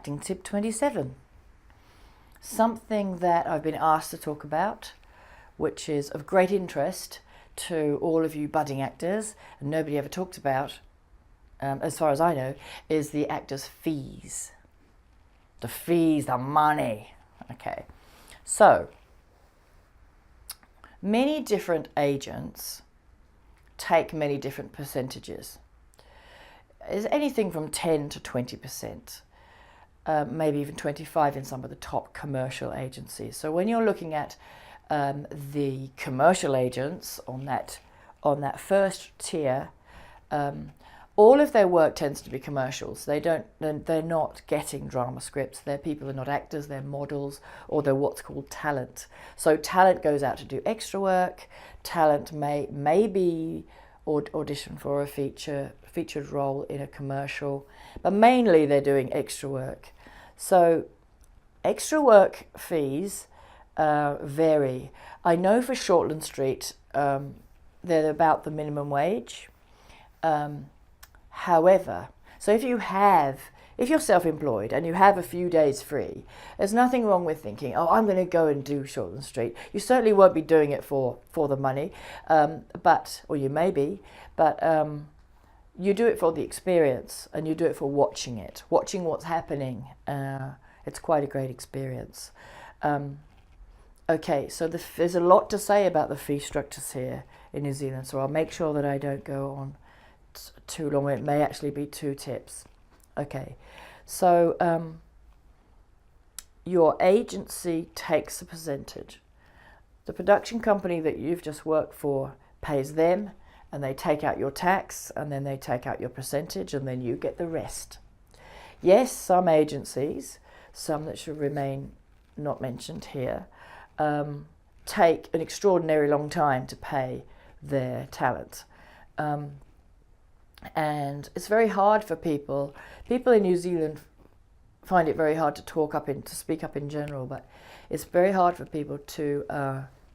Acting tip 27. Something that I've been asked to talk about, which is of great interest to all of you budding actors, and nobody ever talked about, as far as I know, is the actors' fees. The fees, the money. Okay, so many different agents take many different percentages. It's anything from 10 to 20%. Maybe even 25 in some of the top commercial agencies. So when you're looking at the commercial agents on that first tier, all of their work tends to be commercials. They're not getting drama scripts. They're people who are not actors. They're models, or they're what's called talent. So talent goes out to do extra work. Talent may be audition for a featured role in a commercial, but mainly they're doing extra work. So extra work fees vary. I know for Shortland Street they're about the minimum wage. However, so if you're self-employed and you have a few days free, there's nothing wrong with thinking, oh, I'm going to go and do Shortland Street. You certainly won't be doing it for the money, or you may be, but you do it for the experience, and you do it for watching what's happening. It's quite a great experience. Okay, so there's a lot to say about the fee structures here in New Zealand, so I'll make sure that I don't go on too long. It may actually be 2 tips. Okay, so your agency takes a percentage. The production company that you've just worked for pays them, and they take out your tax, and then they take out your percentage, and then you get the rest. Yes, some agencies, some that should remain not mentioned here, take an extraordinarily long time to pay their talent. And it's very hard for people. People in New Zealand find it very hard to speak up in general, but it's very hard for people to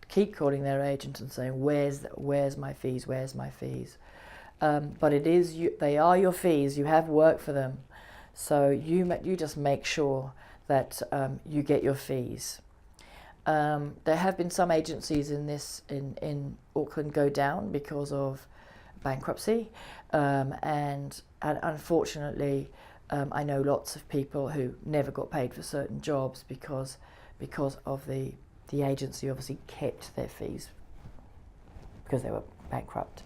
keep calling their agent and saying, where's my fees, where's my fees? But they are your fees. You have worked for them, so you just make sure that you get your fees. There have been some agencies in Auckland go down because of bankruptcy, and unfortunately I know lots of people who never got paid for certain jobs because of the agency obviously kept their fees because they were bankrupt.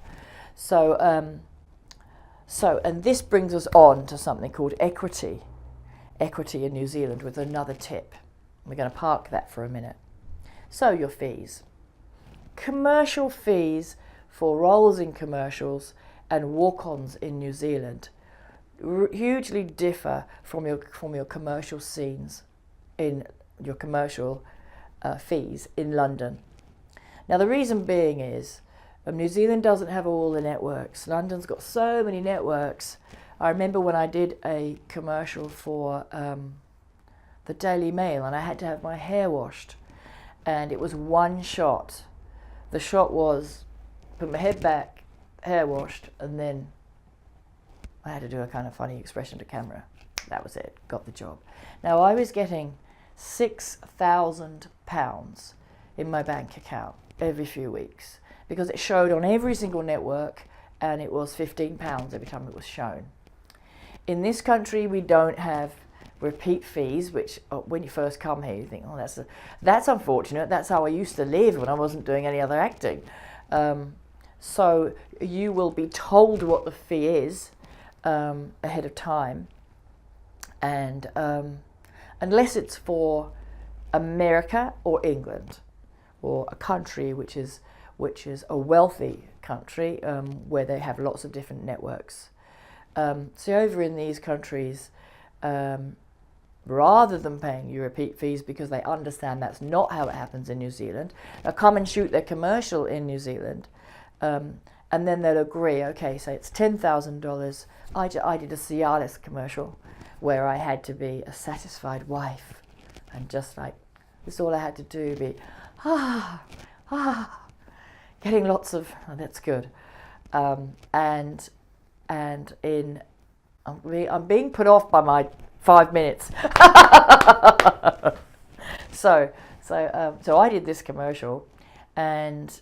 So and this brings us on to something called equity in New Zealand with another tip. We're going to park that for a minute. So your fees. Commercial fees for roles in commercials and walk-ons in New Zealand hugely differ from your commercial scenes in your commercial fees in London. Now the reason being is New Zealand doesn't have all the networks. London's got so many networks. I remember when I did a commercial for the Daily Mail, and I had to have my hair washed, and it was one shot. The shot was put my head back, hair washed, and then I had to do a kind of funny expression to camera. That was it, got the job. Now I was getting £6,000 in my bank account every few weeks because it showed on every single network, and it was £15 every time it was shown. In this country we don't have repeat fees, which when you first come here you think, oh, that's unfortunate. That's how I used to live when I wasn't doing any other acting. So you will be told what the fee is ahead of time, and unless it's for America or England or a country which is a wealthy country where they have lots of different networks. So over in these countries, rather than paying you repeat fees because they understand that's not how it happens in New Zealand, they'll come and shoot their commercial in New Zealand, and then they'll agree, okay, so it's $10,000. I did a Cialis commercial where I had to be a satisfied wife, and just like, this all I had to do, be getting lots of, oh, that's good. And I'm being put off by my 5 minutes. So I did this commercial, and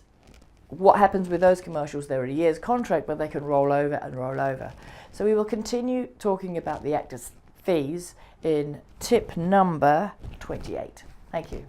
what happens with those commercials? They're a year's contract, but they can roll over and roll over. So we will continue talking about the actor's fees in tip number 28. Thank you.